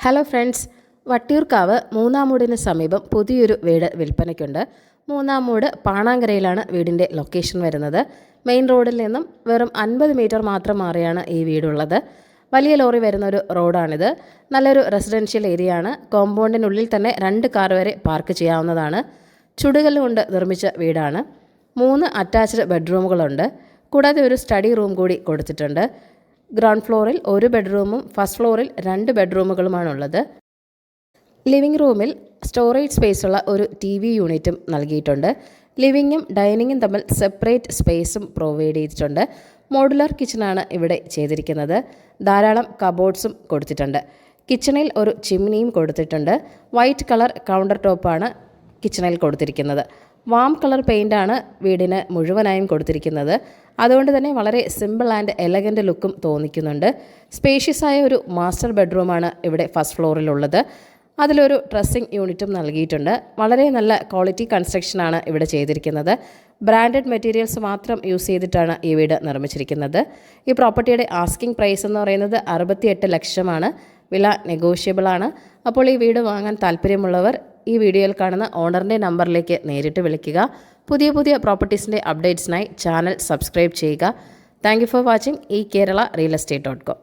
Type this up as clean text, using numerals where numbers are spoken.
Hello friends, Vattiyoorkavu മൂന്നാമൂടിന് സമീപം പുതിയൊരു വീട് വിൽപ്പനയ്ക്കുണ്ട്. മൂന്നാമൂട് പാണാങ്കരയിലാണ് വീടിൻ്റെ ലൊക്കേഷൻ വരുന്നത്. മെയിൻ റോഡിൽ നിന്നും വെറും 50 മീറ്റർ മാത്രം മാറിയാണ് ഈ വീടുള്ളത്. വലിയ ലോറി വരുന്നൊരു റോഡാണിത്. നല്ലൊരു റെസിഡൻഷ്യൽ ഏരിയ ആണ്. കോമ്പൗണ്ടിനുള്ളിൽ തന്നെ 2 കാർ വരെ പാർക്ക് ചെയ്യാവുന്നതാണ്. ചുടുകല്ല് കൊണ്ട് നിർമ്മിച്ച വീടാണ്. 3 അറ്റാച്ച്ഡ് ബെഡ്റൂമുകളുണ്ട്. കൂടാതെ ഒരു സ്റ്റഡി റൂം കൂടി കൊടുത്തിട്ടുണ്ട്. ഗ്രൗണ്ട് ഫ്ലോറിൽ 1 ബെഡ്റൂമും ഫസ്റ്റ് ഫ്ലോറിൽ 2 ബെഡ്റൂമുകളുമാണുള്ളത്. ലിവിംഗ് റൂമിൽ സ്റ്റോറേജ് സ്പേസുള്ള ഒരു TV യൂണിറ്റും നൽകിയിട്ടുണ്ട്. ലിവിങ്ങും ഡൈനിങ്ങും തമ്മിൽ സെപ്പറേറ്റ് സ്പേസും പ്രൊവൈഡ് ചെയ്തിട്ടുണ്ട്. മോഡുലർ കിച്ചണാണ് ഇവിടെ ചെയ്തിരിക്കുന്നത്. ധാരാളം കബോർഡ്സും കൊടുത്തിട്ടുണ്ട്. കിച്ചണിൽ ഒരു ചിമ്മിനിയും കൊടുത്തിട്ടുണ്ട്. വൈറ്റ് കളർ കൗണ്ടർ ടോപ്പാണ് കിച്ചണിൽ കൊടുത്തിരിക്കുന്നത്. വാം കളർ പെയിൻ്റാണ് വീടിന് മുഴുവനായും കൊടുത്തിരിക്കുന്നത്. അതുകൊണ്ട് തന്നെ വളരെ സിമ്പിൾ ആൻഡ് എലഗൻ്റ് ലുക്കും തോന്നിക്കുന്നുണ്ട്. സ്പേഷ്യസ് ആയ ഒരു മാസ്റ്റർ ബെഡ്റൂമാണ് ഇവിടെ ഫസ്റ്റ് ഫ്ലോറിലുള്ളത്. അതിലൊരു ഡ്രസ്സിംഗ് യൂണിറ്റും നൽകിയിട്ടുണ്ട്. വളരെ നല്ല ക്വാളിറ്റി കൺസ്ട്രക്ഷനാണ് ഇവിടെ ചെയ്തിരിക്കുന്നത്. ബ്രാൻഡഡ് മെറ്റീരിയൽസ് മാത്രം യൂസ് ചെയ്തിട്ടാണ് ഈ വീട് നിർമ്മിച്ചിരിക്കുന്നത്. ഈ പ്രോപ്പർട്ടിയുടെ ആസ്കിംഗ് പ്രൈസ് എന്ന് പറയുന്നത് 68 ലക്ഷമാണ്. വില നെഗോഷ്യബിൾ ആണ്. അപ്പോൾ ഈ വീട് വാങ്ങാൻ താല്പര്യമുള്ളവർ ഈ വീഡിയോയിൽ കാണുന്ന ഓണറിൻ്റെ നമ്പറിലേക്ക് നേരിട്ട് വിളിക്കുക. പുതിയ പ്രോപ്പർട്ടീസിൻ്റെ അപ്ഡേറ്റ്സിനായി ചാനൽ സബ്സ്ക്രൈബ് ചെയ്യുക. Thank you for watching eKerala Real Estate.com.